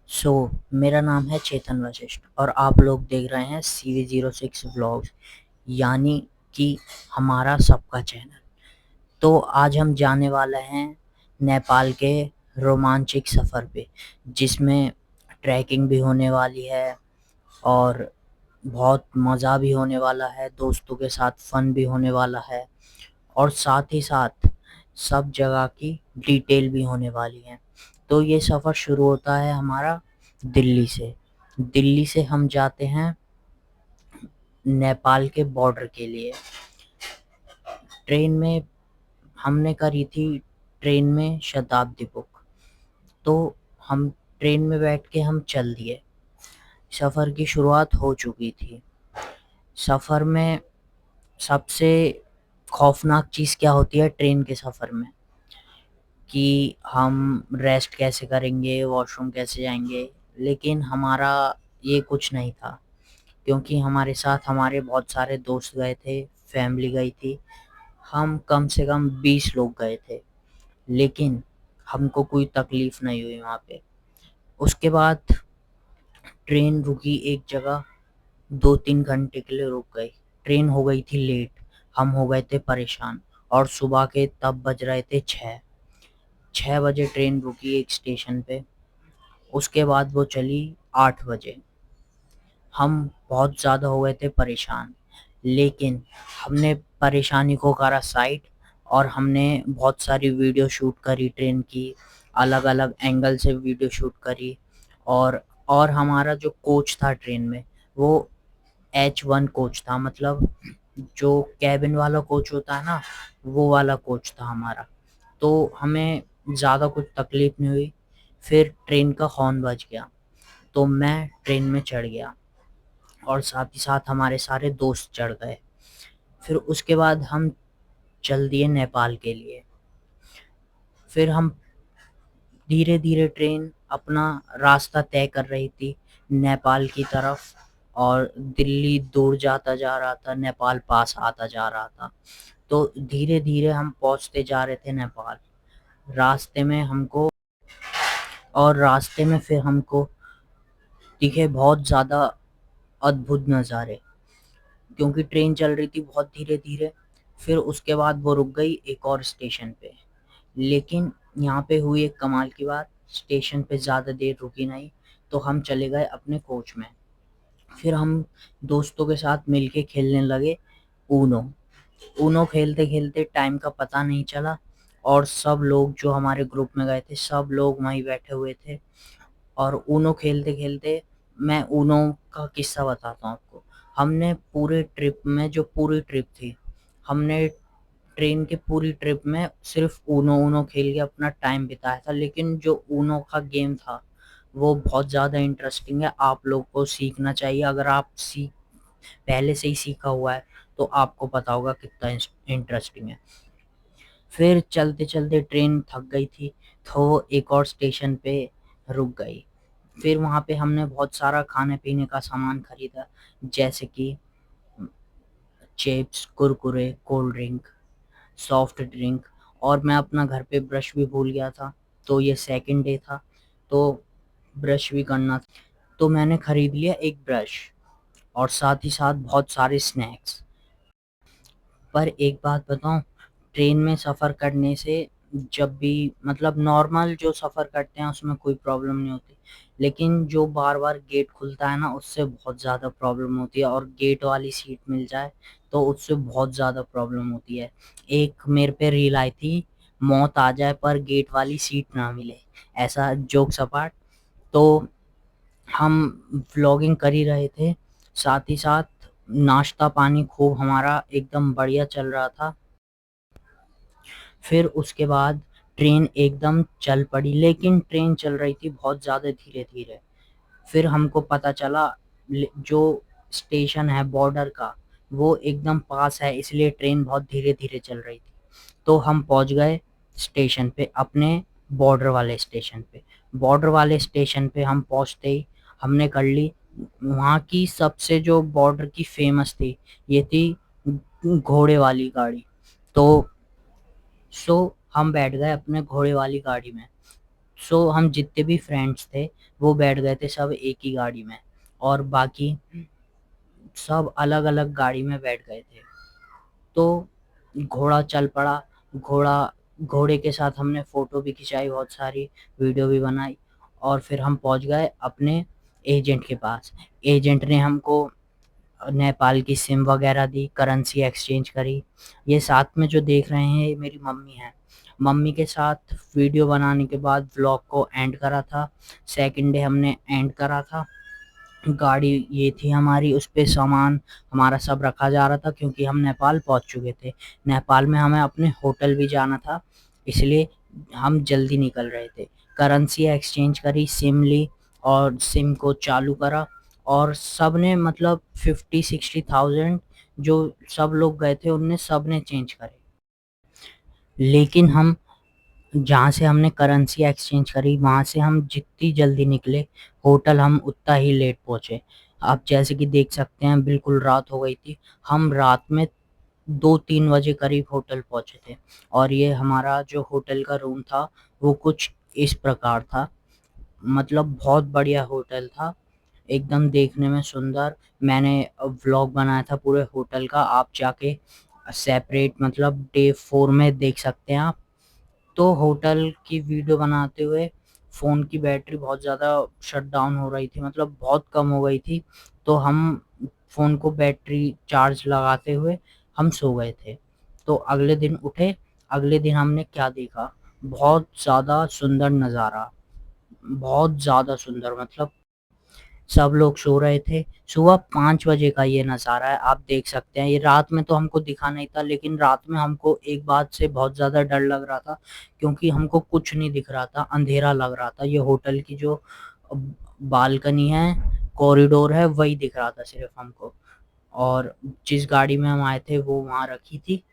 सो मेरा नाम है चेतन वशिष्ठ और आप लोग देख रहे हैं CV06 व्लॉग्स यानी कि हमारा सबका चैनल। तो आज हम जाने वाले हैं नेपाल के रोमांचक सफ़र पे, जिसमें ट्रैकिंग भी होने वाली है और बहुत मज़ा भी होने वाला है, दोस्तों के साथ फन भी होने वाला है और साथ ही साथ सब जगह की डिटेल भी होने वाली है। तो ये सफ़र शुरू होता है हमारा दिल्ली से। दिल्ली से हम जाते हैं नेपाल के बॉर्डर के लिए। ट्रेन में हमने करी थी, ट्रेन में शताब्दी बुक। तो हम ट्रेन में बैठ के हम चल दिए। सफ़र की शुरुआत हो चुकी थी। सफ़र में सबसे खौफनाक चीज़ क्या होती है ट्रेन के सफ़र में, कि हम रेस्ट कैसे करेंगे, वॉशरूम कैसे जाएंगे। लेकिन हमारा ये कुछ नहीं था, क्योंकि हमारे साथ हमारे बहुत सारे दोस्त गए थे, फैमिली गई थी। हम कम से कम 20 लोग गए थे, लेकिन हमको कोई तकलीफ़ नहीं हुई वहाँ पे। उसके बाद ट्रेन रुकी एक जगह, 2-3 घंटे के लिए रुक गई। ट्रेन हो गई थी लेट, हम हो गए थे परेशान और सुबह के तब बज रहे थे 6 बजे ट्रेन रुकी एक स्टेशन पे। उसके बाद वो चली 8 बजे। हम बहुत ज़्यादा हो गए थे परेशान, लेकिन हमने परेशानी को करा साइड और हमने बहुत सारी वीडियो शूट करी ट्रेन की, अलग-अलग एंगल से वीडियो शूट करी। और हमारा जो कोच था ट्रेन में, वो H1 कोच था, मतलब जो कैबिन वाला कोच होता है ना, वो वाला कोच था हमारा। तो हमें ज़्यादा कुछ तकलीफ़ नहीं हुई। फिर ट्रेन का हॉर्न बज गया, तो मैं ट्रेन में चढ़ गया और साथ ही साथ हमारे सारे दोस्त चढ़ गए। फिर उसके बाद हम चल दिए नेपाल के लिए। फिर हम धीरे-धीरे ट्रेन अपना रास्ता तय कर रही थी नेपाल की तरफ, और दिल्ली दूर जाता जा रहा था, नेपाल पास आता जा रहा था। तो धीरे-धीरे हम पहुँचते जा रहे थे नेपाल। रास्ते में हमको रास्ते में फिर हमको दिखे बहुत ज़्यादा अद्भुत नज़ारे, क्योंकि ट्रेन चल रही थी बहुत धीरे-धीरे। फिर उसके बाद वो रुक गई एक और स्टेशन पे। लेकिन यहाँ पे हुई एक कमाल की बात, स्टेशन पे ज़्यादा देर रुकी नहीं, तो हम चले गए अपने कोच में। फिर हम दोस्तों के साथ मिलके खेलने लगे ऊनो। ऊनो खेलते-खेलते टाइम का पता नहीं चला और सब लोग जो हमारे ग्रुप में गए थे, सब लोग वहीं बैठे हुए थे। और ऊनो खेलते-खेलते, मैं ऊनो का किस्सा बताता हूँ आपको। हमने पूरे ट्रिप में, जो पूरी ट्रिप थी, हमने ट्रेन की पूरी ट्रिप में सिर्फ ऊनो खेल के अपना टाइम बिताया था। लेकिन जो ऊनो का गेम था, वो बहुत ज़्यादा इंटरेस्टिंग है, आप लोग को सीखना चाहिए। अगर आप पहले से ही सीखा हुआ है तो आपको पता होगा कितना इंटरेस्टिंग है। फिर चलते-चलते ट्रेन थक गई थी, तो एक और स्टेशन पे रुक गई। फिर वहाँ पे हमने बहुत सारा खाने-पीने का सामान खरीदा, जैसे कि chips, Kurkure, cold drink, soft drink. और मैं अपना घर पे ब्रश भी भूल गया था, तो ये सेकंड डे था, तो ब्रश भी करना था। तो मैंने खरीद लिया एक ब्रश और साथ ही साथ बहुत सारे स्नैक्स। पर एक बात बताऊँ, ट्रेन में सफ़र करने से, जब भी मतलब नॉर्मल जो सफ़र करते हैं उसमें कोई प्रॉब्लम नहीं होती, लेकिन जो बार-बार गेट खुलता है ना, उससे बहुत ज़्यादा प्रॉब्लम होती है। और गेट वाली सीट मिल जाए तो उससे बहुत ज़्यादा प्रॉब्लम होती है। एक मेरे पे रील आई थी, मौत आ जाए पर गेट वाली सीट ना मिले, ऐसा जोक्स अपार्ट। तो हम व्लॉगिंग कर ही रहे थे, साथ ही साथ नाश्ता पानी खूब हमारा एकदम बढ़िया चल रहा था। फिर उसके बाद ट्रेन एकदम चल पड़ी, लेकिन ट्रेन चल रही थी बहुत ज़्यादा धीरे-धीरे। फिर हमको पता चला जो स्टेशन है बॉर्डर का, वो एकदम पास है, इसलिए ट्रेन बहुत धीरे-धीरे चल रही थी। तो हम पहुँच गए स्टेशन पे, अपने बॉर्डर वाले स्टेशन पे। बॉर्डर वाले स्टेशन पे हम पहुँचते ही हमने कर ली वहाँ की सबसे, जो बॉर्डर की फ़ेमस थी, ये थी घोड़े वाली गाड़ी। तो हम बैठ गए अपने घोड़े वाली गाड़ी में। सो हम जितने भी फ्रेंड्स थे वो बैठ गए थे सब एक ही गाड़ी में, और बाकी सब अलग अलग गाड़ी में बैठ गए थे। तो घोड़ा चल पड़ा। घोड़ा घोड़े के साथ हमने फोटो भी खिंचाई, बहुत सारी वीडियो भी बनाई, और फिर हम पहुंच गए अपने एजेंट के पास। एजेंट ने हमको नेपाल की सिम वगैरह दी, करेंसी एक्सचेंज करी। ये साथ में जो देख रहे हैं ये मेरी मम्मी है। मम्मी के साथ वीडियो बनाने के बाद व्लॉग को एंड करा था। सेकंड डे हमने एंड करा था। गाड़ी ये थी हमारी, उस पे सामान हमारा सब रखा जा रहा था क्योंकि हम नेपाल पहुंच चुके थे। नेपाल में हमें अपने होटल भी जाना था, इसलिए हम जल्दी निकल रहे थे। करेंसी एक्सचेंज करी, सिम ली और सिम को चालू करा, और सब ने मतलब 50-60 थाउजेंड जो सब लोग गए थे उनने सब ने चेंज करे। लेकिन हम जहाँ से हमने करेंसी एक्सचेंज करी वहाँ से हम जितनी जल्दी निकले होटल हम उतना ही लेट पहुँचे। आप जैसे कि देख सकते हैं बिल्कुल रात हो गई थी। हम रात में 2-3 बजे करीब होटल पहुँचे थे। और ये हमारा जो होटल का रूम था वो कुछ इस प्रकार था। मतलब बहुत बढ़िया होटल था, एकदम देखने में सुंदर। मैंने व्लॉग बनाया था पूरे होटल का, आप जाके सेपरेट मतलब डे 4 में देख सकते हैं आप। तो होटल की वीडियो बनाते हुए फ़ोन की बैटरी बहुत ज़्यादा शट डाउन हो रही थी, मतलब बहुत कम हो गई थी। तो हम फ़ोन को बैटरी चार्ज लगाते हुए हम सो गए थे। तो अगले दिन उठे। अगले दिन हमने क्या देखा, बहुत ज़्यादा सुंदर नज़ारा, बहुत ज़्यादा सुंदर, मतलब सब लोग सो रहे थे। सुबह 5 बजे का ये नज़ारा है, आप देख सकते हैं। ये रात में तो हमको दिखा नहीं था, लेकिन रात में हमको एक बात से बहुत ज़्यादा डर लग रहा था क्योंकि हमको कुछ नहीं दिख रहा था, अंधेरा लग रहा था। ये होटल की जो बालकनी है, कॉरिडोर है, वही दिख रहा था सिर्फ हमको। और जिस गाड़ी में हम आए थे वो वहाँ रखी थी,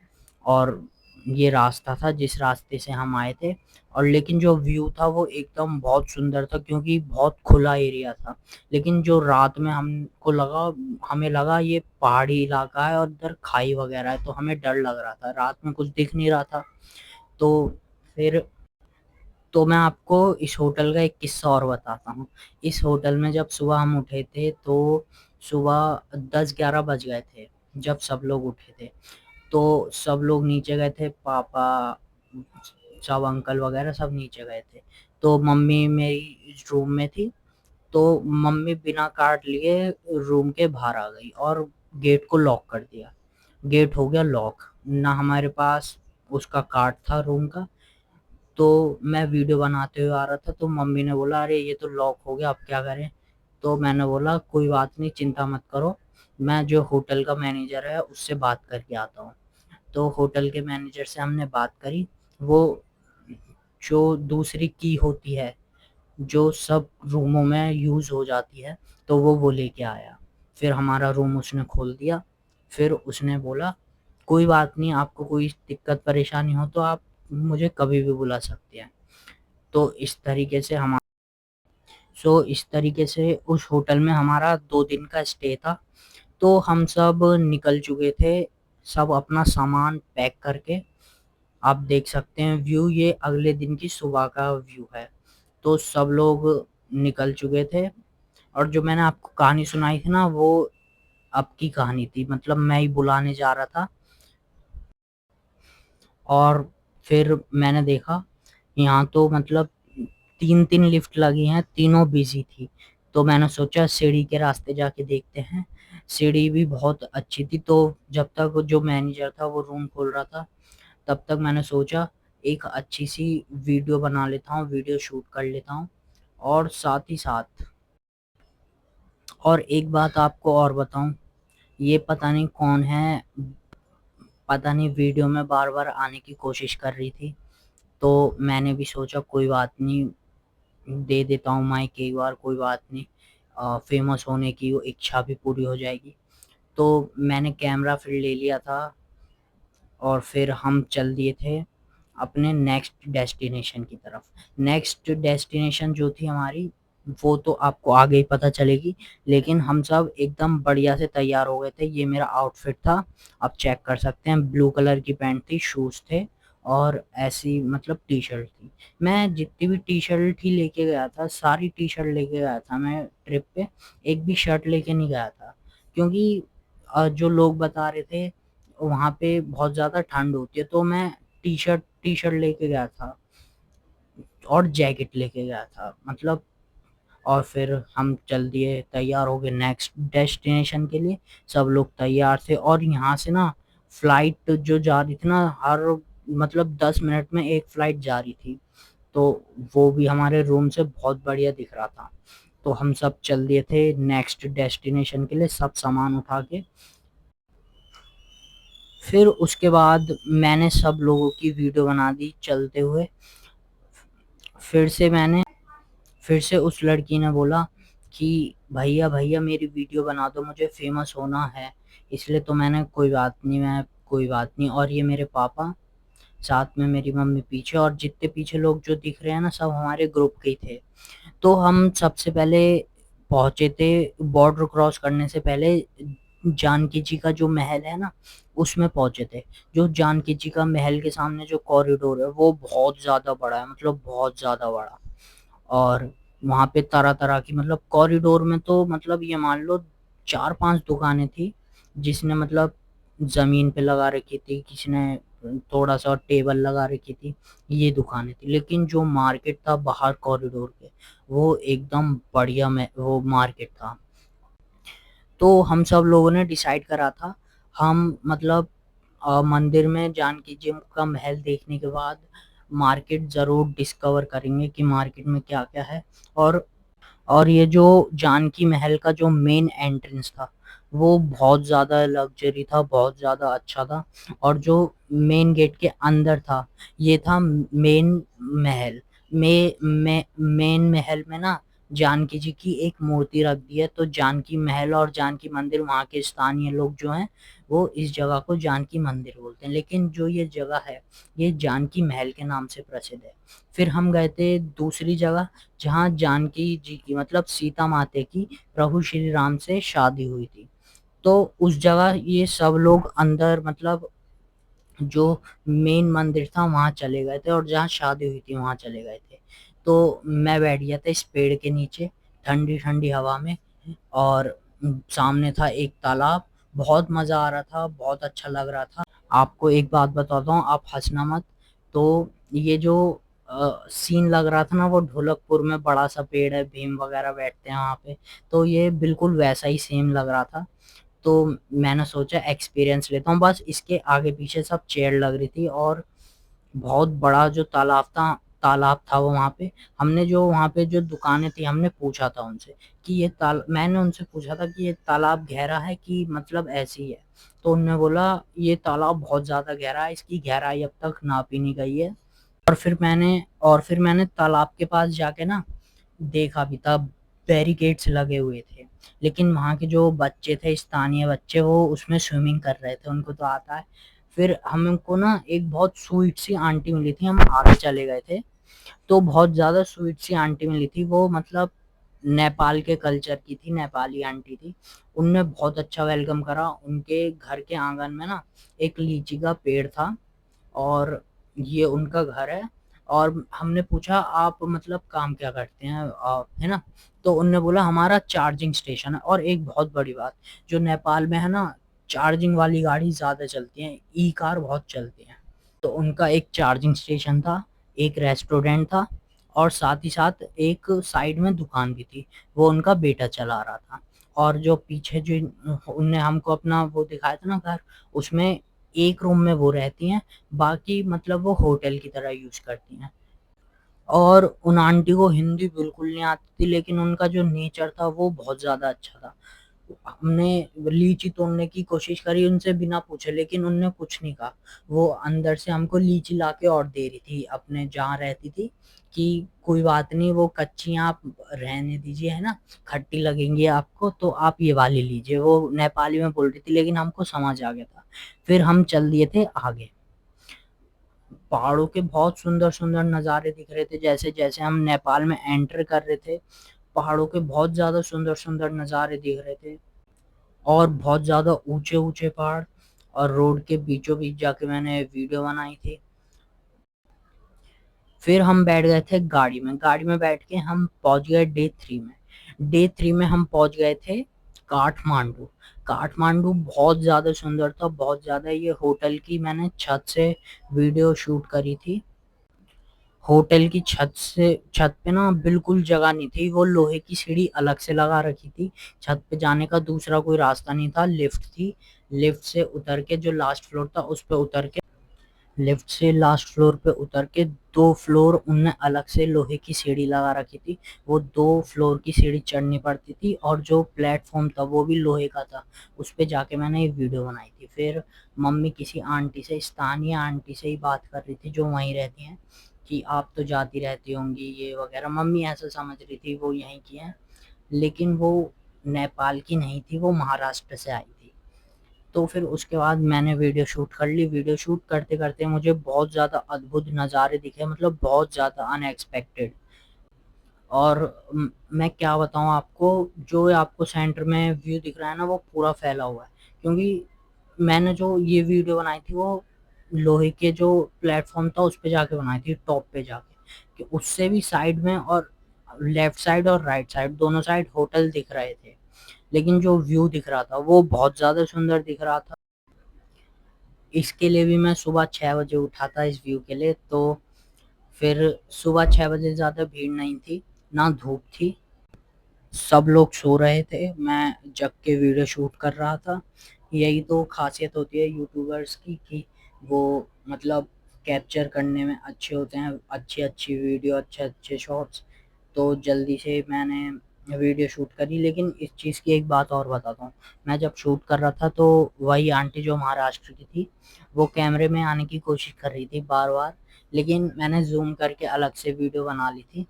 और ये रास्ता था जिस रास्ते से हम आए थे। और लेकिन जो व्यू था वो एकदम बहुत सुंदर था क्योंकि बहुत खुला एरिया था। लेकिन जो रात में हमको लगा, हमें लगा ये पहाड़ी इलाका है और इधर खाई वगैरह है, तो हमें डर लग रहा था, रात में कुछ दिख नहीं रहा था। तो फिर तो मैं आपको इस होटल का एक किस्सा और बताता हूँ। इस होटल में जब सुबह हम उठे थे तो सुबह 10-11 बज गए थे जब सब लोग उठे थे। तो सब लोग नीचे गए थे, पापा, सब अंकल वगैरह सब नीचे गए थे। तो मम्मी मेरी रूम में थी। तो मम्मी बिना कार्ड लिए रूम के बाहर आ गई और गेट को लॉक कर दिया। गेट हो गया लॉक, ना हमारे पास उसका कार्ड था रूम का। तो मैं वीडियो बनाते हुए आ रहा था तो मम्मी ने बोला अरे ये तो लॉक हो गया, अब क्या करें। तो मैंने बोला कोई बात नहीं, चिंता मत करो, मैं जो होटल का मैनेजर है उससे बात करके आता हूँ। तो होटल के मैनेजर से हमने बात करी। वो जो दूसरी की होती है जो सब रूमों में यूज़ हो जाती है, तो वो लेके आया। फिर हमारा रूम उसने खोल दिया। फिर उसने बोला कोई बात नहीं, आपको कोई दिक्कत परेशानी हो तो आप मुझे कभी भी बुला सकते हैं। तो इस तरीके से उस होटल में हमारा 2 दिन का स्टे था। तो हम सब निकल चुके थे, सब अपना सामान पैक करके। आप देख सकते हैं व्यू, ये अगले दिन की सुबह का व्यू है। तो सब लोग निकल चुके थे, और जो मैंने आपको कहानी सुनाई थी ना वो अब की कहानी थी, मतलब मैं ही बुलाने जा रहा था। और फिर मैंने देखा यहाँ तो मतलब 3-3 लिफ्ट लगी हैं, तीनों बिजी थी। तो मैंने सोचा सीढ़ी के रास्ते जाके देखते हैं। सीढ़ी भी बहुत अच्छी थी। तो जब तक जो मैनेजर था वो रूम खोल रहा था तब तक मैंने सोचा एक अच्छी सी वीडियो बना लेता हूँ, वीडियो शूट कर लेता हूँ। और साथ ही साथ और एक बात आपको और बताऊं, ये पता नहीं कौन है, पता नहीं वीडियो में बार बार आने की कोशिश कर रही थी। तो मैंने भी सोचा कोई बात नहीं, दे देता हूँ माइक एक बार, कोई बात नहीं, फेमस होने की वो इच्छा भी पूरी हो जाएगी। तो मैंने कैमरा फिर ले लिया था और फिर हम चल दिए थे अपने नेक्स्ट डेस्टिनेशन की तरफ। नेक्स्ट डेस्टिनेशन जो थी हमारी वो तो आपको आगे ही पता चलेगी। लेकिन हम सब एकदम बढ़िया से तैयार हो गए थे। ये मेरा आउटफिट था, आप चेक कर सकते हैं। ब्लू कलर की पैंट थी, शूज़ थे और ऐसी मतलब टी-शर्ट थी। मैं जितनी भी टी-शर्ट ही लेके गया था, सारी टी-शर्ट लेके गया था मैं ट्रिप पे, एक भी शर्ट लेके नहीं गया था। क्योंकि जो लोग बता रहे थे वहाँ पे बहुत ज़्यादा ठंड होती है, तो मैं टी-शर्ट लेके गया था और जैकेट लेके गया था मतलब। और फिर हम चल दिए, तैयार हो गए नेक्स्ट डेस्टिनेशन के लिए। सब लोग तैयार थे और यहाँ से ना फ्लाइट जो जा रही थी ना, हर मतलब 10 मिनट में एक फ्लाइट जा रही थी। तो वो भी हमारे रूम से बहुत बढ़िया दिख रहा था। तो हम सब चल दिए थे नेक्स्ट डेस्टिनेशन के लिए, सब सामान उठा के। फिर उसके बाद मैंने सब लोगों की वीडियो बना दी चलते हुए। फिर से मैंने फिर से उस लड़की ने बोला कि भैया भैया मेरी वीडियो बना दो, मुझे फेमस होना है। इसलिए तो मैंने कोई बात नहीं। और ये मेरे पापा, साथ में मेरी मम्मी पीछे, और जितने पीछे लोग जो दिख रहे हैं ना, सब हमारे ग्रुप के ही थे। तो हम सबसे पहले पहुंचे थे, बॉर्डर क्रॉस करने से पहले जानकी जी का जो महल है ना, उसमें पहुंचे थे। जो जानकी जी का महल के सामने जो कॉरिडोर है वो बहुत ज्यादा बड़ा है, मतलब बहुत ज्यादा बड़ा। और वहाँ पे तरह-तरह की मतलब कॉरिडोर में तो मतलब ये मान लो 4-5 दुकानें थी, जिसने मतलब ज़मीन पे लगा रखी थी, किसी ने थोड़ा-सा टेबल लगा रखी थी, ये दुकानें थी। लेकिन जो मार्केट था बाहर कॉरिडोर के, वो एकदम बढ़िया में वो मार्केट था। तो हम सब लोगों ने डिसाइड करा था, हम मतलब मंदिर में जानकी जी का महल देखने के बाद मार्केट ज़रूर डिस्कवर करेंगे कि मार्केट में क्या-क्या है। और और ये जो जानकी महल का जो मेन एंट्रेंस था, वो बहुत ज़्यादा लग्जरी था, बहुत ज़्यादा अच्छा था। और जो मेन गेट के अंदर था, ये था मेन महल। मेन महल में ना जानकी जी की एक मूर्ति रख दी है। तो जानकी महल और जानकी मंदिर, वहाँ के स्थानीय लोग जो हैं, वो इस जगह को जानकी मंदिर बोलते हैं। लेकिन जो ये जगह है, ये जानकी महल के नाम से प्रसिद्ध है। फिर हम गए थे दूसरी जगह, जहाँ जानकी जी की मतलब सीता माता की प्रभु श्री राम से शादी हुई थी। तो उस जगह ये सब लोग अंदर मतलब जो मेन मंदिर था वहाँ चले गए थे, और जहाँ शादी हुई थी वहाँ चले गए थे। तो मैं बैठ गया था इस पेड़ के नीचे ठंडी ठंडी हवा में। और सामने था एक तालाब, बहुत मज़ा आ रहा था, बहुत अच्छा लग रहा था। आपको एक बात बताता हूँ, आप हंसना मत। तो ये जो सीन लग रहा था ना, वो ढोलकपुर में बड़ा सा पेड़ है, भीम वगैरह बैठते हैं वहाँ पे, तो ये बिल्कुल वैसा ही सेम लग रहा था। तो मैंने सोचा एक्सपीरियंस लेता हूँ। बस इसके आगे पीछे सब चेयर लग रही थी, और बहुत बड़ा जो तालाब था वो वहाँ पे। हमने जो वहाँ पे जो दुकानें थी, हमने पूछा था उनसे कि मैंने उनसे पूछा था कि ये तालाब गहरा है कि मतलब ऐसे ही है। तो उन्होंने बोला ये तालाब बहुत ज़्यादा गहरा है, इसकी गहराई अब तक नापी नहीं गई है। और फिर मैंने तालाब के पास जाके ना देखा भी था, बैरिकेड्स लगे हुए थे। लेकिन वहाँ के जो बच्चे थे, स्थानीय बच्चे, वो उसमें स्विमिंग कर रहे थे, उनको तो आता है। फिर हमको ना एक बहुत स्वीट सी आंटी मिली थी, हम आगे चले गए थे। तो बहुत ज़्यादा स्वीट सी आंटी मिली थी, वो मतलब नेपाल के कल्चर की थी, नेपाली आंटी थी। उनने बहुत अच्छा वेलकम करा। उनके घर के आंगन में ना एक लीची का पेड़ था, और ये उनका घर है। और हमने पूछा आप मतलब काम क्या करते हैं आप, है ना? तो उनने बोला हमारा चार्जिंग स्टेशन है। और एक बहुत बड़ी बात, जो नेपाल में है ना, चार्जिंग वाली गाड़ी ज़्यादा चलती हैं, ई कार बहुत चलती हैं। तो उनका एक चार्जिंग स्टेशन था, एक रेस्टोरेंट था, और साथ ही साथ एक साइड में दुकान भी थी, वो उनका बेटा चला रहा था। और जो पीछे जो उनने हमको अपना वो दिखाया था ना घर, उसमें एक रूम में वो रहती हैं, बाकी मतलब वो होटल की तरह यूज़ करती हैं। और उन आंटी को हिंदी बिल्कुल नहीं आती थी, लेकिन उनका जो नेचर था वो बहुत ज़्यादा अच्छा था। हमने लीची तोड़ने की कोशिश करी उनसे बिना पूछे, लेकिन उनने कुछ नहीं कहा। वो अंदर से हमको लीची लाके और दे रही थी अपने जहाँ रहती थी, कि कोई बात नहीं, वो कच्ची आप रहने दीजिए, है ना, खट्टी लगेंगी आपको, तो आप ये वाली लीजिए। वो नेपाली में बोल रही थी, लेकिन हमको समझ आ गया था। फिर हम चल दिए थे आगे। पहाड़ों के बहुत सुंदर सुंदर नज़ारे दिख रहे थे, जैसे जैसे हम नेपाल में एंटर कर रहे थे, पहाड़ों के बहुत ज़्यादा सुंदर सुंदर नज़ारे दिख रहे थे। और बहुत ज़्यादा ऊंचे ऊंचे पहाड़, और रोड के बीचों बीच जाके मैंने वीडियो बनाई थी। फिर हम बैठ गए थे गाड़ी में बैठ के हम पहुंच गए डे 3 में हम पहुंच गए थे काठमांडू। काठमांडू बहुत ज़्यादा सुंदर था, बहुत ज़्यादा। ये होटल की मैंने छत से वीडियो शूट करी थी। होटल की छत पे ना बिल्कुल जगह नहीं थी, वो लोहे की सीढ़ी अलग से लगा रखी थी। छत पे जाने का दूसरा कोई रास्ता नहीं था, लिफ्ट थी। लिफ्ट से उतर के जो लास्ट फ्लोर था उस पे उतर के लिफ्ट से लास्ट फ्लोर पे उतर के 2 फ्लोर उनने अलग से लोहे की सीढ़ी लगा रखी थी। वो 2 फ्लोर की सीढ़ी चढ़नी पड़ती थी और जो प्लेटफॉर्म था वो भी लोहे का था। उस पे जाके मैंने ये वीडियो बनाई थी। फिर मम्मी किसी आंटी से, स्थानीय आंटी से ही बात कर रही थी जो वहीं रहती हैं, कि आप तो जाती रहती होंगी ये वगैरह। मम्मी ऐसा समझ रही थी वो यहीं की हैं, लेकिन वो नेपाल की नहीं थी, वो महाराष्ट्र से आई थी। तो फिर उसके बाद मैंने वीडियो शूट कर ली। वीडियो शूट करते करते मुझे बहुत ज़्यादा अद्भुत नज़ारे दिखे, मतलब बहुत ज़्यादा अनएक्सपेक्टेड। और मैं क्या बताऊँ आपको, जो आपको सेंटर में व्यू दिख रहा है ना वो पूरा फैला हुआ है, क्योंकि मैंने जो ये वीडियो बनाई थी वो लोहे के जो प्लेटफॉर्म था उस पे जाके बनाई थी, टॉप पे जाके, कि उससे भी साइड में और लेफ्ट साइड और राइट साइड दोनों साइड होटल दिख रहे थे, लेकिन जो व्यू दिख रहा था वो बहुत ज़्यादा सुंदर दिख रहा था। इसके लिए भी मैं सुबह 6 बजे उठा था इस व्यू के लिए। तो फिर सुबह 6 बजे ज़्यादा भीड़ नहीं थी, ना धूप थी, सब लोग सो रहे थे, मैं जग के वीडियो शूट कर रहा था। यही तो खासियत होती है यूट्यूबर्स की, कि वो मतलब कैप्चर करने में अच्छे होते हैं, अच्छी अच्छी वीडियो, अच्छे अच्छे शॉट्स। तो जल्दी से मैंने वीडियो शूट करी। लेकिन इस चीज़ की एक बात और बताता हूँ, मैं जब शूट कर रहा था तो वही आंटी जो महाराष्ट्र की थी वो कैमरे में आने की कोशिश कर रही थी बार बार, लेकिन मैंने जूम करके अलग से वीडियो बना ली थी।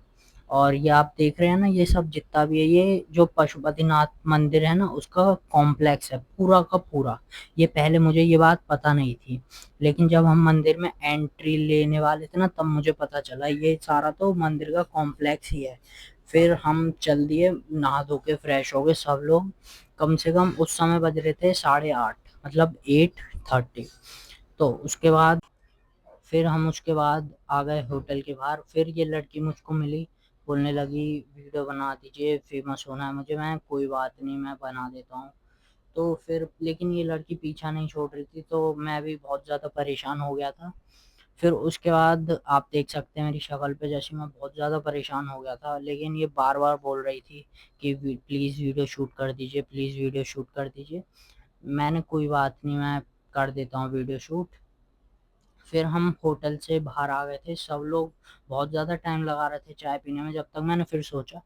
और ये आप देख रहे हैं ना, ये सब जितना भी है, ये जो पशुपतिनाथ मंदिर है ना उसका कॉम्प्लेक्स है पूरा का पूरा। ये पहले मुझे ये बात पता नहीं थी, लेकिन जब हम मंदिर में एंट्री लेने वाले थे ना तब मुझे पता चला ये सारा तो मंदिर का कॉम्प्लेक्स ही है। फिर हम चल दिए, नहा धो के फ्रेश हो गए सब लोग। कम से कम उस समय बज रहे थे 8:30, मतलब 8:30। तो उसके बाद फिर हम उसके बाद आ गए होटल के बाहर। फिर ये लड़की मुझको मिली, बोलने लगी वीडियो बना दीजिए, फेमस होना है मुझे। मैं कोई बात नहीं, मैं बना देता हूँ। तो फिर लेकिन ये लड़की पीछा नहीं छोड़ रही थी, तो मैं भी बहुत ज़्यादा परेशान हो गया था। फिर उसके बाद आप देख सकते हैं मेरी शक्ल पे, जैसे मैं बहुत ज़्यादा परेशान हो गया था, लेकिन ये बार बार बोल रही थी कि प्लीज़ वीडियो शूट कर दीजिए, प्लीज़ वीडियो शूट कर दीजिए। मैंने कोई बात नहीं, मैं कर देता हूँ वीडियो शूट। फिर हम होटल से बाहर आ गए थे, सब लोग बहुत ज़्यादा टाइम लगा रहे थे चाय पीने में। जब तक मैंने फिर सोचा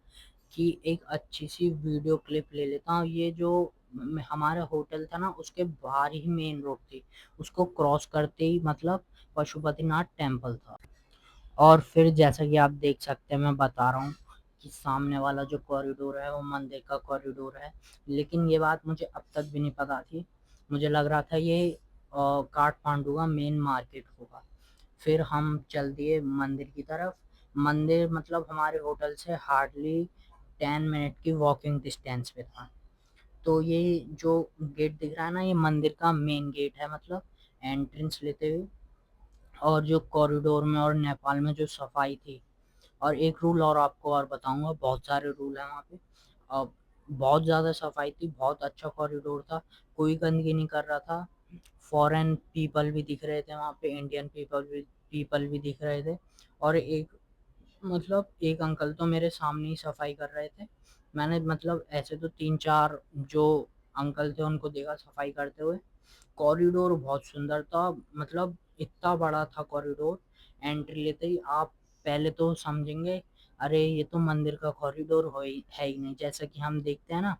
कि एक अच्छी सी वीडियो क्लिप ले लेता हूँ। ये जो हमारा होटल था ना उसके बाहर ही मेन रोड थी, उसको क्रॉस करते ही मतलब पशुपतिनाथ टेम्पल था। और फिर जैसा कि आप देख सकते हैं, मैं बता रहा हूँ कि सामने वाला जो कॉरिडोर है वो मंदिर का कॉरिडोर है। लेकिन ये बात मुझे अब तक भी नहीं पता थी, मुझे लग रहा था ये काठमांडू का मेन मार्केट होगा। फिर हम चल दिए मंदिर की तरफ। मंदिर मतलब हमारे होटल से हार्डली 10 मिनट की वॉकिंग डिस्टेंस पे था। तो ये जो गेट दिख रहा है ना, ये मंदिर का मेन गेट है, मतलब एंट्रेंस लेते हुए। और जो कॉरिडोर में और नेपाल में जो सफाई थी, और एक रूल और आपको और बताऊंगा, बहुत सारे रूल हैं वहाँ पे। बहुत ज़्यादा सफाई थी, बहुत अच्छा कॉरिडोर था, कोई गंदगी नहीं कर रहा था। फॉरेन पीपल भी दिख रहे थे वहाँ पे, इंडियन पीपल भी दिख रहे थे। और एक मतलब एक अंकल तो मेरे सामने ही सफाई कर रहे थे। मैंने मतलब ऐसे तो 3-4 जो अंकल थे उनको देखा सफाई करते हुए। कॉरिडोर बहुत सुंदर था, मतलब इतना बड़ा था कॉरिडोर। एंट्री लेते ही आप पहले तो समझेंगे अरे ये तो मंदिर का कॉरिडोर है ही नहीं, जैसा कि हम देखते हैं ना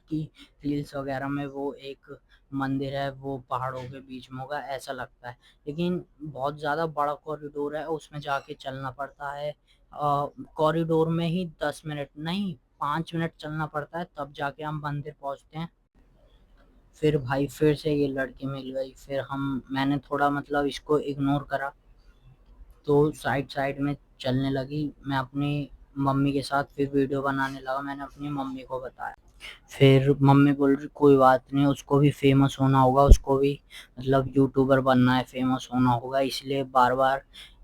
कि रील्स वगैरह में वो एक मंदिर है वो पहाड़ों के बीच में होगा, ऐसा लगता है। लेकिन बहुत ज़्यादा बड़ा कॉरिडोर है, उसमें जाके चलना पड़ता है। कॉरिडोर में ही 10 मिनट नहीं, 5 मिनट चलना पड़ता है, तब जाके हम मंदिर पहुंचते हैं। फिर भाई फिर से ये लड़की मिल गई। फिर मैंने थोड़ा मतलब इसको इग्नोर करा, तो साइड साइड में चलने लगी। मैं अपनी मम्मी के साथ फिर वीडियो बनाने लगा, मैंने अपनी मम्मी को बताया। फिर मम्मी बोल रही कोई बात नहीं, उसको भी फेमस होना होगा, उसको भी मतलब यूट्यूबर बनना है, फेमस होना होगा, इसलिए बार बार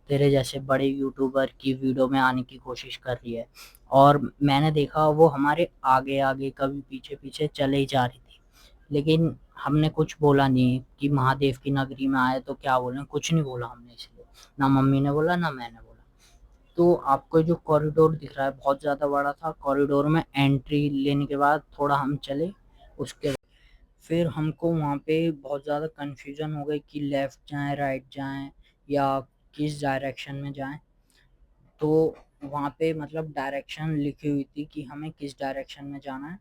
तेरे जैसे बड़े यूट्यूबर की वीडियो में आने की कोशिश कर रही है। और मैंने देखा वो हमारे आगे आगे कभी पीछे पीछे चले ही जा रही थी, लेकिन हमने कुछ बोला नहीं कि महादेव की नगरी में आए तो क्या बोले, कुछ नहीं बोला हमने। इसलिए ना मम्मी ने बोला ना मैंने बोला। तो आपको जो कॉरिडोर दिख रहा है बहुत ज़्यादा बड़ा था। कॉरिडोर में एंट्री लेने के बाद थोड़ा हम चले, उसके फिर हमको वहाँ पे बहुत ज़्यादा कन्फ्यूज़न हो गई कि लेफ़्ट जाएँ, राइट जाएँ या किस डायरेक्शन में जाएँ। तो वहाँ पे मतलब डायरेक्शन लिखी हुई थी कि हमें किस डायरेक्शन में जाना है।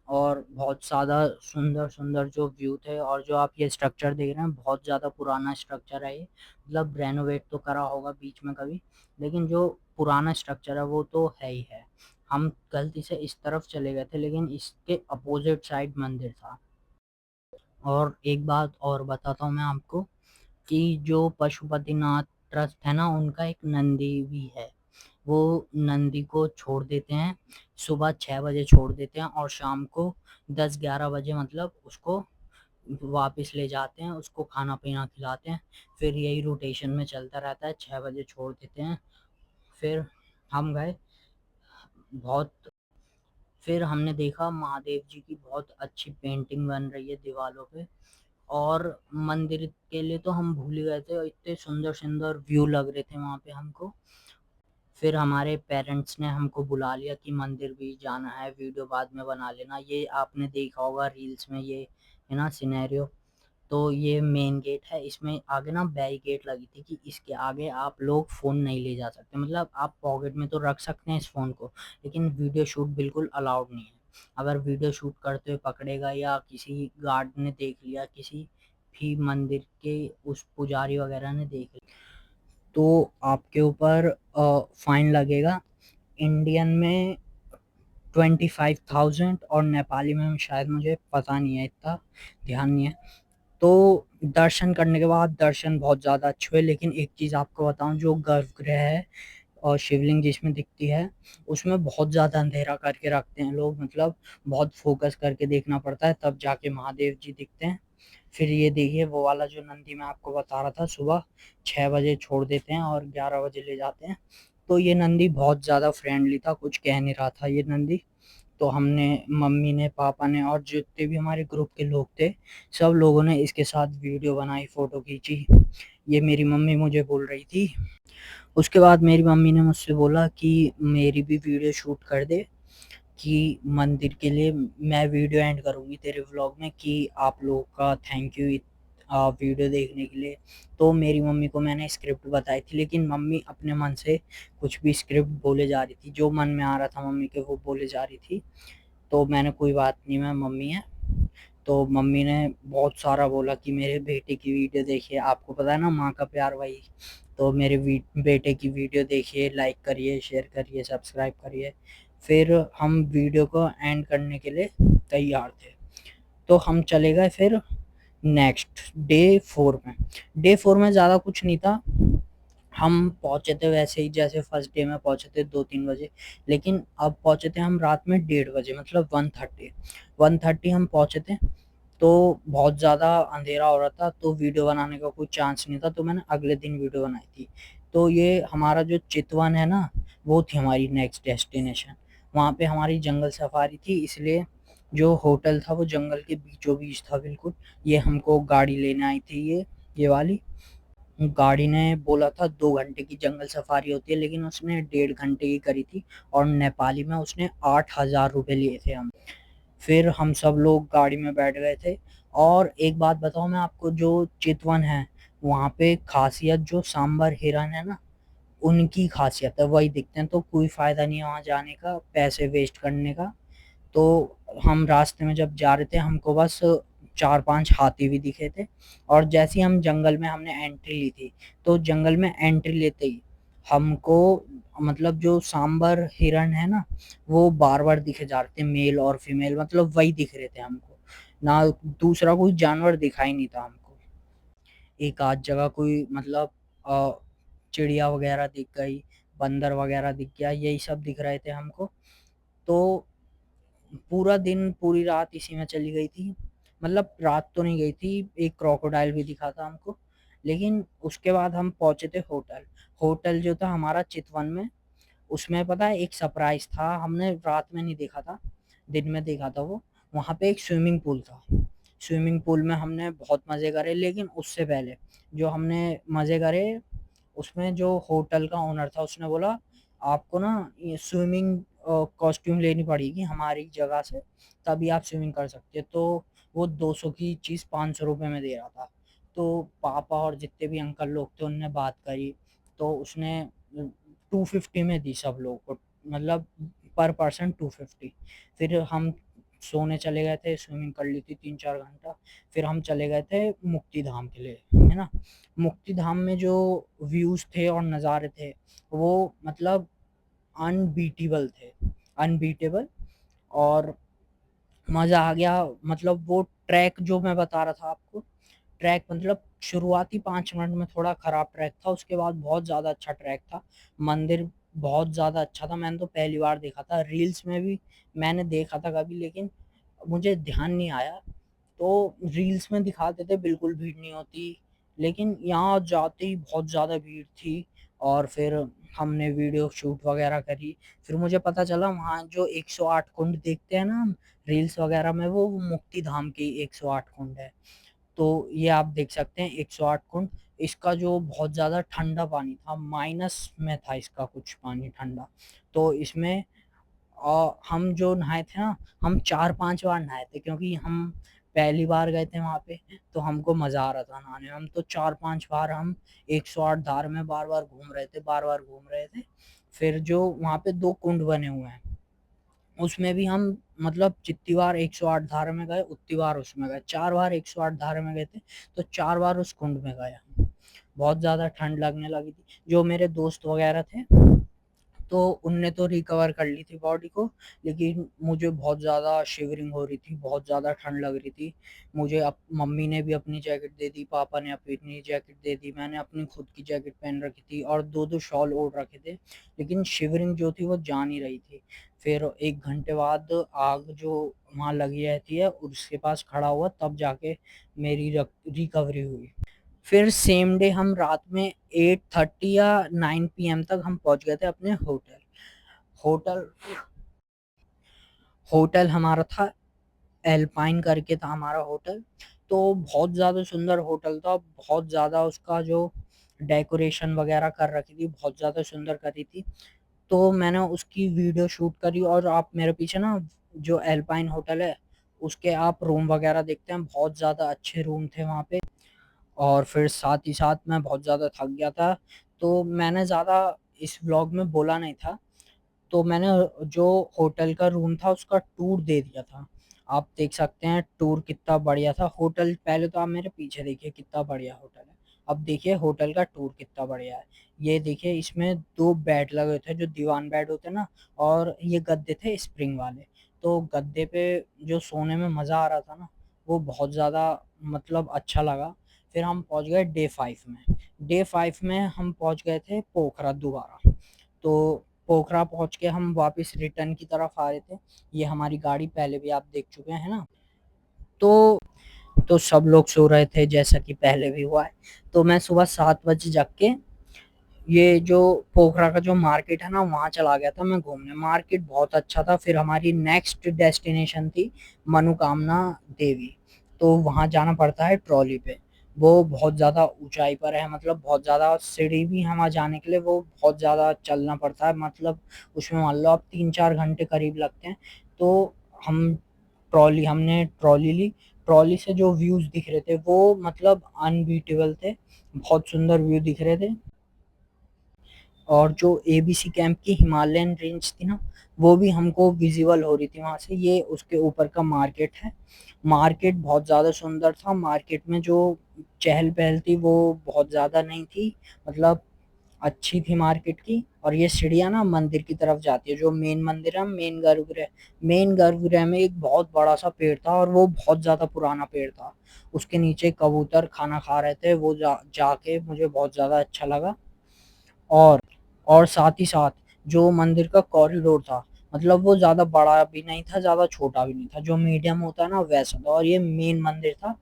और बहुत ज़्यादा सुंदर-सुंदर जो व्यू थे, और जो आप ये स्ट्रक्चर देख रहे हैं बहुत ज़्यादा पुराना स्ट्रक्चर है ये। मतलब रेनोवेट तो करा होगा बीच में कभी, लेकिन जो पुराना स्ट्रक्चर है वो तो है ही है। हम गलती से इस तरफ चले गए थे, लेकिन इसके अपोज़िट साइड मंदिर था। और एक बात और बताता हूँ मैं आपको कि जो पशुपतिनाथ ट्रस्ट है ना, उनका एक नंदी भी है। वो नंदी को छोड़ देते हैं, सुबह 6 बजे छोड़ देते हैं और शाम को 10-11 बजे मतलब उसको वापस ले जाते हैं, उसको खाना-पीना खिलाते हैं। फिर यही रोटेशन में चलता रहता है, 6 बजे छोड़ देते हैं। फिर हम गए, बहुत फिर हमने देखा महादेव जी की बहुत अच्छी पेंटिंग बन रही है दीवालों पे। और मंदिर के लिए तो हम भूल ही गए थे, और इतने सुंदर-सुंदर व्यू लग रहे थे वहाँ पे हमको। फिर हमारे पेरेंट्स ने हमको बुला लिया कि मंदिर भी जाना है, वीडियो बाद में बना लेना। ये आपने देखा होगा रील्स में, ये है ना सिनेरियो। तो ये मेन गेट है, इसमें आगे ना बैरिकेड लगी थी कि इसके आगे आप लोग फ़ोन नहीं ले जा सकते। मतलब आप पॉकेट में तो रख सकते हैं इस फ़ोन को, लेकिन वीडियो शूट बिल्कुल अलाउड नहीं है। अगर वीडियो शूट करते हुए पकड़ेगा या किसी गार्ड ने देख लिया, किसी भी मंदिर के उस पुजारी वगैरह ने देख लिया, तो आपके ऊपर फ़ाइन लगेगा। इंडियन में 25,000, और नेपाली में शायद मुझे पता नहीं है, इतना ध्यान नहीं है। तो दर्शन करने के बाद दर्शन बहुत ज़्यादा अच्छे हुए, लेकिन एक चीज़ आपको बताऊँ, जो गर्भगृह है और शिवलिंग जिसमें दिखती है, उसमें बहुत ज़्यादा अंधेरा करके रखते हैं लोग। मतलब बहुत फ़ोकस करके देखना पड़ता है तब जाके महादेव जी दिखते हैं। फिर ये देखिए वो वाला जो नंदी मैं आपको बता रहा था, सुबह 6 बजे छोड़ देते हैं और 11 बजे ले जाते हैं। तो ये नंदी बहुत ज़्यादा फ्रेंडली था, कुछ कह नहीं रहा था ये नंदी। तो हमने, मम्मी ने, पापा ने और जितने भी हमारे ग्रुप के लोग थे, सब लोगों ने इसके साथ वीडियो बनाई, फ़ोटो खींची। ये मेरी मम्मी मुझे बोल रही थी। उसके बाद मेरी मम्मी ने मुझसे बोला कि मेरी भी वीडियो शूट कर दे, कि मंदिर के लिए मैं वीडियो एंड करूँगी तेरे व्लॉग में, कि आप लोगों का थैंक यू वीडियो देखने के लिए। तो मेरी मम्मी को मैंने स्क्रिप्ट बताई थी, लेकिन मम्मी अपने मन से कुछ भी स्क्रिप्ट बोले जा रही थी, जो मन में आ रहा था मम्मी के वो बोले जा रही थी। तो मैंने, कोई बात नहीं, मैं मम्मी है। तो मम्मी ने बहुत सारा बोला कि मेरे बेटे की वीडियो देखिए, आपको पता है ना माँ का प्यार वही। तो मेरे बेटे की वीडियो देखिए, लाइक करिए, शेयर करिए, सब्सक्राइब करिए। फिर हम वीडियो को एंड करने के लिए तैयार थे। तो हम चले गए फिर नेक्स्ट डे 4 में। डे 4 में ज़्यादा कुछ नहीं था। हम पहुँचे थे वैसे ही जैसे फर्स्ट डे में पहुँचे थे, 2-3 बजे। लेकिन अब पहुँचे थे हम रात में 1:30 बजे, मतलब 1:30 हम पहुँचे थे। तो बहुत ज़्यादा अंधेरा हो रहा था, तो वीडियो बनाने का कोई चांस नहीं था, तो मैंने अगले दिन वीडियो बनाई थी। तो ये हमारा जो चितवन है ना, वो थी हमारी नेक्स्ट डेस्टिनेशन। वहाँ पे हमारी जंगल सफारी थी, इसलिए जो होटल था वो जंगल के बीचों बीच था बिल्कुल। ये हमको गाड़ी लेने आई थी, ये वाली गाड़ी ने बोला था 2 घंटे की जंगल सफारी होती है, लेकिन उसने 1.5 घंटे की करी थी, और नेपाली में उसने 8,000 रुपये लिए थे हम। फिर हम सब लोग गाड़ी में बैठ गए थे। और एक बात बताऊँ मैं आपको, जो चितवन है वहाँ पे खासियत जो सांबर हिरन है ना, उनकी खासियत है, वही दिखते हैं। तो कोई फ़ायदा नहीं है वहाँ जाने का, पैसे वेस्ट करने का। तो हम रास्ते में जब जा रहे थे, हमको बस 4-5 हाथी भी दिखे थे। और जैसे ही हम जंगल में हमने एंट्री ली थी, तो जंगल में एंट्री लेते ही हमको, मतलब जो सांबर हिरन है ना, वो बार-बार दिखे जा रहे थे, मेल और फीमेल, मतलब वही दिख रहे थे हमको। ना दूसरा कोई जानवर दिखा ही नहीं था हमको। एक आध जगह कोई मतलब चिड़िया वगैरह दिख गई, बंदर वगैरह दिख गया, यही सब दिख रहे थे हमको। तो पूरा दिन, पूरी रात इसी में चली गई थी। मतलब रात तो नहीं गई थी, एक क्रोकोडाइल भी दिखा था हमको। लेकिन उसके बाद हम पहुंचे थे होटल। होटल जो था हमारा चितवन में, उसमें पता है एक सरप्राइज था, हमने रात में नहीं देखा था, दिन में देखा था वो। वहां पे एक स्विमिंग पूल था। स्विमिंग पूल में हमने बहुत मजे करे, लेकिन उससे पहले जो हमने मजे करे, उसमें जो होटल का ओनर था उसने बोला आपको ना ये स्विमिंग कॉस्ट्यूम लेनी पड़ेगी हमारी जगह से, तभी आप स्विमिंग कर सकते हैं। तो वो 200 की चीज़ 500 रुपये में दे रहा था। तो पापा और जितने भी अंकल लोग थे उनने बात करी, तो उसने 250 में दी सब लोग को, मतलब पर पर्सन 250। फिर हम सोने चले गए थे, स्विमिंग कर ली थी 3-4 घंटा। फिर हम चले गए थे मुक्ति धाम के लिए, है ना। मुक्ति धाम में जो व्यूज थे और नज़ारे थे, वो मतलब अनबीटेबल थे, अनबीटेबल। और मजा आ गया। मतलब वो ट्रैक जो मैं बता रहा था आपको, ट्रैक मतलब शुरुआती 5 मिनट में थोड़ा खराब ट्रैक था, उसके बाद बहुत ज्यादा अच्छा ट्रैक था। मंदिर बहुत ज्यादा अच्छा था, मैंने तो पहली बार देखा था, रील्स में भी मैंने देखा था कभी, लेकिन मुझे ध्यान नहीं आया। तो रील्स में दिखाते थे बिल्कुल भीड़ नहीं होती, लेकिन यहाँ जाते ही बहुत ज़्यादा भीड़ थी। और फिर हमने वीडियो शूट वगैरह करी। फिर मुझे पता चला वहाँ जो 108 कुंड देखते हैं ना हम रील्स वगैरह में, वो मुक्ति धाम की 108 कुंड है। तो ये आप देख सकते हैं 108 कुंड। इसका जो बहुत ज़्यादा ठंडा पानी था, माइनस में था इसका कुछ पानी ठंडा। तो इसमें और हम जो नहाए थे ना, हम 4-5 बार नहाए थे, क्योंकि हम पहली बार गए थे वहां पे, तो हमको मजा आ रहा था नहाने में। हम तो 4-5 बार हम 108 धार में बार बार घूम रहे थे, बार बार घूम रहे थे। फिर जो वहां पे 2 कुंड बने हुए हैं, उसमें भी हम मतलब जितनी बार 108 धार में गए उतनी बार उसमें गए, 4 बार 108 धार में गए थे, तो 4 बार उस कुंड में गए हम। बहुत ज्यादा ठंड लगने लगी थी। जो मेरे दोस्त वगैरह थे, तो उनने तो रिकवर कर ली थी बॉडी को, लेकिन मुझे बहुत ज़्यादा शिवरिंग हो रही थी, बहुत ज़्यादा ठंड लग रही थी। मुझे मम्मी ने भी अपनी जैकेट दे दी, पापा ने अपनी जैकेट दे दी, मैंने अपनी खुद की जैकेट पहन रखी थी और दो दो शॉल ओढ़ रखे थे, लेकिन शिवरिंग जो थी वो जा नहीं रही थी। फिर 1 घंटे बाद आग जो वहाँ लगी रहती है उसके पास खड़ा हुआ, तब जाके मेरी रिकवरी हुई। फिर सेम डे हम रात में 8:30 या 9 PM तक हम पहुंच गए थे अपने होटल। होटल होटल हमारा था एल्पाइन करके था हमारा होटल। तो बहुत ज़्यादा सुंदर होटल था, बहुत ज़्यादा उसका जो डेकोरेशन वगैरह कर रखी थी बहुत ज़्यादा सुंदर करी थी। तो मैंने उसकी वीडियो शूट करी, और आप मेरे पीछे ना जो एल्पाइन होटल है उसके आप रूम वगैरह देखते हैं, बहुत ज़्यादा अच्छे रूम थे वहाँ पे। और फिर साथ ही साथ मैं बहुत ज़्यादा थक गया था, तो मैंने ज़्यादा इस व्लॉग में बोला नहीं था। तो मैंने जो होटल का रूम था उसका टूर दे दिया था। आप देख सकते हैं टूर कितना बढ़िया था। होटल पहले तो आप मेरे पीछे देखिए कितना बढ़िया होटल है, अब देखिए होटल का टूर कितना बढ़िया है। ये देखिए इसमें 2 बेड लगे थे जो दीवान बेड होते हैं ना, और ये गद्दे थे स्प्रिंग वाले। तो गद्दे पे जो सोने में मज़ा आ रहा था ना, वो बहुत ज़्यादा मतलब अच्छा लगा। फिर हम पहुंच गए डे 5 में। डे 5 में हम पहुंच गए थे पोखरा दोबारा। तो पोखरा पहुंच के हम वापस रिटर्न की तरफ आ रहे थे। ये हमारी गाड़ी पहले भी आप देख चुके हैं ना। तो सब लोग सो रहे थे जैसा कि पहले भी हुआ है। तो मैं सुबह 7 बजे जग के ये जो पोखरा का जो मार्केट है ना वहाँ चला गया था मैं घूमने। मार्केट बहुत अच्छा था। फिर हमारी नेक्स्ट डेस्टिनेशन थी मनोकामना देवी। तो वहाँ जाना पड़ता है ट्रॉली पे। वो बहुत ज़्यादा ऊंचाई पर है, मतलब बहुत ज़्यादा सीढ़ी भी है वहाँ जाने के लिए, वो बहुत ज़्यादा चलना पड़ता है, मतलब उसमें मान लो आप 3-4 घंटे करीब लगते हैं। तो हम हमने ट्रॉली ली। ट्रॉली से जो व्यूज दिख रहे थे वो मतलब अनबीटेबल थे, बहुत सुंदर व्यू दिख रहे थे। और जो एबीसी कैंप की हिमालयन रेंज थी ना, वो भी हमको विजिबल हो रही थी वहां से। ये उसके ऊपर का मार्केट है। मार्केट बहुत ज़्यादा सुंदर था। मार्केट में जो चहल पहल थी वो बहुत ज़्यादा नहीं थी, मतलब अच्छी थी मार्केट की। और ये सीढ़ियाँ ना मंदिर की तरफ जाती है, जो मेन मंदिर है, मेन गर्भगृह। मेन गर्भगृह में एक बहुत बड़ा सा पेड़ था, और वो बहुत ज़्यादा पुराना पेड़ था। उसके नीचे कबूतर खाना खा रहे थे, वो जाके मुझे बहुत ज़्यादा अच्छा लगा। और साथ ही साथ जो मंदिर का कॉरिडोर था, मतलब वो ज़्यादा बड़ा भी नहीं था, ज़्यादा छोटा भी नहीं था, जो मीडियम होता है ना वैसा था। और ये मेन मंदिर था।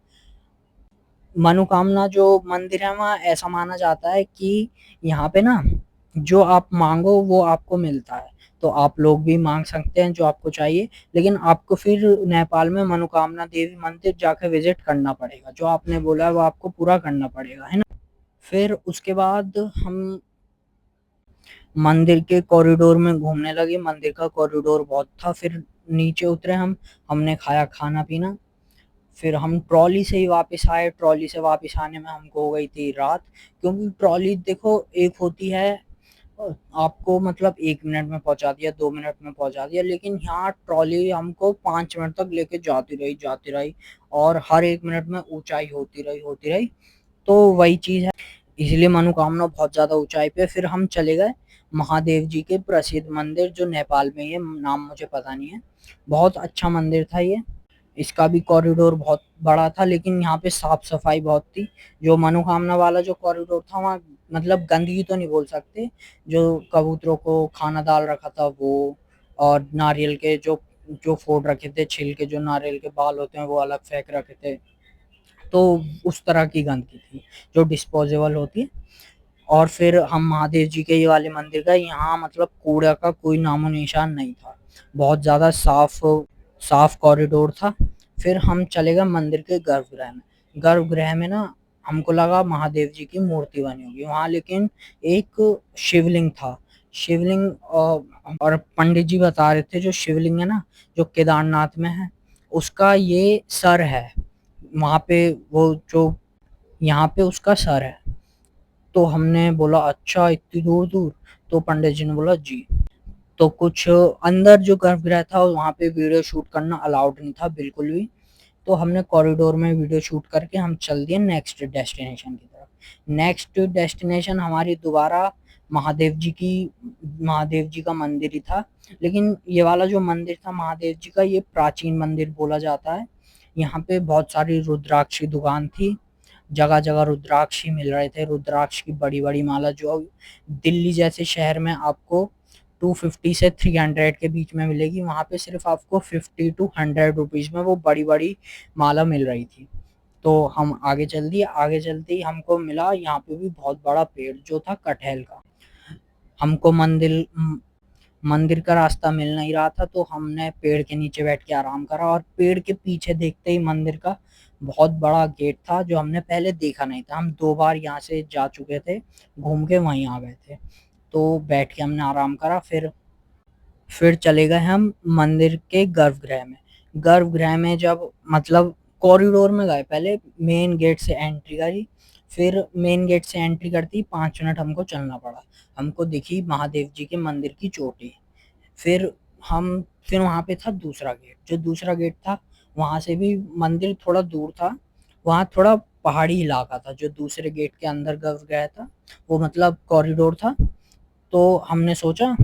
मनोकामना जो मंदिर है वहाँ ऐसा माना जाता है कि यहाँ पे ना जो आप मांगो वो आपको मिलता है। तो आप लोग भी मांग सकते हैं जो आपको चाहिए, लेकिन आपको फिर नेपाल में मनोकामना देवी मंदिर जाकर विजिट करना पड़ेगा। जो आपने बोला है वो आपको पूरा करना पड़ेगा, है ना। फिर उसके बाद हम मंदिर के कॉरिडोर में घूमने लगे। मंदिर का कॉरिडोर बहुत था। फिर नीचे उतरे हम, हमने खाया खाना पीना। फिर हम ट्रॉली से ही वापस आए। ट्रॉली से वापस आने में हमको हो गई थी रात, क्योंकि ट्रॉली देखो एक होती है आपको मतलब 1 मिनट में पहुंचा दिया, 2 मिनट में पहुंचा दिया, लेकिन यहाँ ट्रॉली हमको 5 मिनट तक लेके जाती रही और हर 1 मिनट में ऊंचाई होती रही। तो वही चीज है, इसलिए मनोकामना बहुत ज्यादा ऊंचाई पे। फिर हम चले गए महादेव जी के प्रसिद्ध मंदिर जो नेपाल में ही है, नाम मुझे पता नहीं है। बहुत अच्छा मंदिर था ये। इसका भी कॉरिडोर बहुत बड़ा था, लेकिन यहाँ पे साफ सफाई बहुत थी। जो मनोकामना वाला जो कॉरिडोर था वहाँ मतलब गंदगी तो नहीं बोल सकते, जो कबूतरों को खाना डाल रखा था वो, और नारियल के जो जो फोड़ रखे थे छिलके, जो नारियल के बाल होते हैं वो अलग फेंक रखे थे। तो उस तरह की गंदगी थी जो डिस्पोजेबल होती है। और फिर हम महादेव जी के ये वाले मंदिर गए। यहाँ मतलब कूड़ा का कोई नामो निशान नहीं था। बहुत ज्यादा साफ साफ कॉरिडोर था। फिर हम चले गए मंदिर के गर्भगृह में। गर्भगृह में ना हमको लगा महादेव जी की मूर्ति बनी होगी वहां, लेकिन एक शिवलिंग था। शिवलिंग और पंडित जी बता रहे थे जो शिवलिंग है ना, जो केदारनाथ में है, उसका ये सर है। वहां पे वो जो यहाँ पे उसका सर है। तो हमने बोला अच्छा इतनी दूर दूर। तो पंडित जी ने बोला जी। तो कुछ अंदर जो गर्भगृह था वहां पे वीडियो शूट करना अलाउड नहीं था बिल्कुल भी। तो हमने कॉरिडोर में वीडियो शूट करके हम चल दिए नेक्स्ट डेस्टिनेशन की तरफ। नेक्स्ट डेस्टिनेशन हमारी दोबारा महादेव जी का मंदिर ही था। लेकिन ये वाला जो मंदिर था महादेव जी का, ये प्राचीन मंदिर बोला जाता है। यहाँ पे बहुत सारी रुद्राक्ष की दुकान थी। जगह जगह रुद्राक्ष ही मिल रहे थे। रुद्राक्ष की बड़ी बड़ी माला जो दिल्ली जैसे शहर में आपको 250 से 300 के बीच में मिलेगी, वहां पे सिर्फ आपको 50 to 100 रुपीज में वो बड़ी बड़ी माला मिल रही थी। तो हम आगे चल दिए। आगे चलते ही हमको मिला यहाँ पे भी बहुत बड़ा पेड़ जो था कटहल का। हमको मंदिर का रास्ता मिल नहीं रहा था, तो हमने पेड़ के नीचे बैठ के आराम करा। और पेड़ के पीछे देखते ही मंदिर का बहुत बड़ा गेट था जो हमने पहले देखा नहीं था। हम 2 बार यहाँ से जा चुके थे, घूम के वहीं आ गए थे। तो बैठ के हमने आराम करा। फिर चले गए हम मंदिर के गर्भगृह में। गर्भगृह में जब मतलब कॉरिडोर में गए, पहले मेन गेट से एंट्री करी। फिर मेन गेट से एंट्री करती ही 5 मिनट हमको चलना पड़ा। हमको दिखी महादेव जी के मंदिर की चोटी। फिर हम फिर वहां पे था दूसरा गेट। जो दूसरा गेट था वहां से भी मंदिर थोड़ा दूर था। वहां थोड़ा पहाड़ी इलाका था। जो दूसरे गेट के अंदर गर्भगृह था वो मतलब कॉरिडोर था। तो हमने सोचा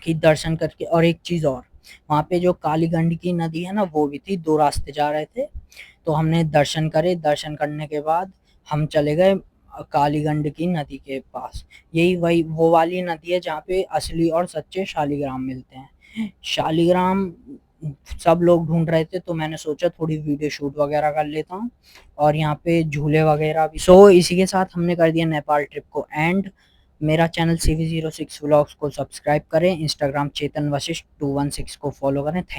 कि दर्शन करके, और एक चीज और, वहां पे जो काली गंडकी नदी है ना वो भी थी। 2 रास्ते जा रहे थे। तो हमने दर्शन करे। दर्शन करने के बाद हम चले गए काली गंडकी नदी के पास। यही वही वो वाली नदी है जहाँ पे असली और सच्चे शालिग्राम मिलते हैं। शालिग्राम सब लोग ढूंढ रहे थे, तो मैंने सोचा थोड़ी वीडियो शूट वगैरह कर लेता हूँ। और यहाँ पे झूले वगैरह भी। सो इसी के साथ हमने कर दिया नेपाल ट्रिप को एंड। मेरा चैनल CV06 व्लॉग्स को सब्सक्राइब करें। इंस्टाग्राम चेतन वशिष्ठ 216 को फॉलो करें। थैंक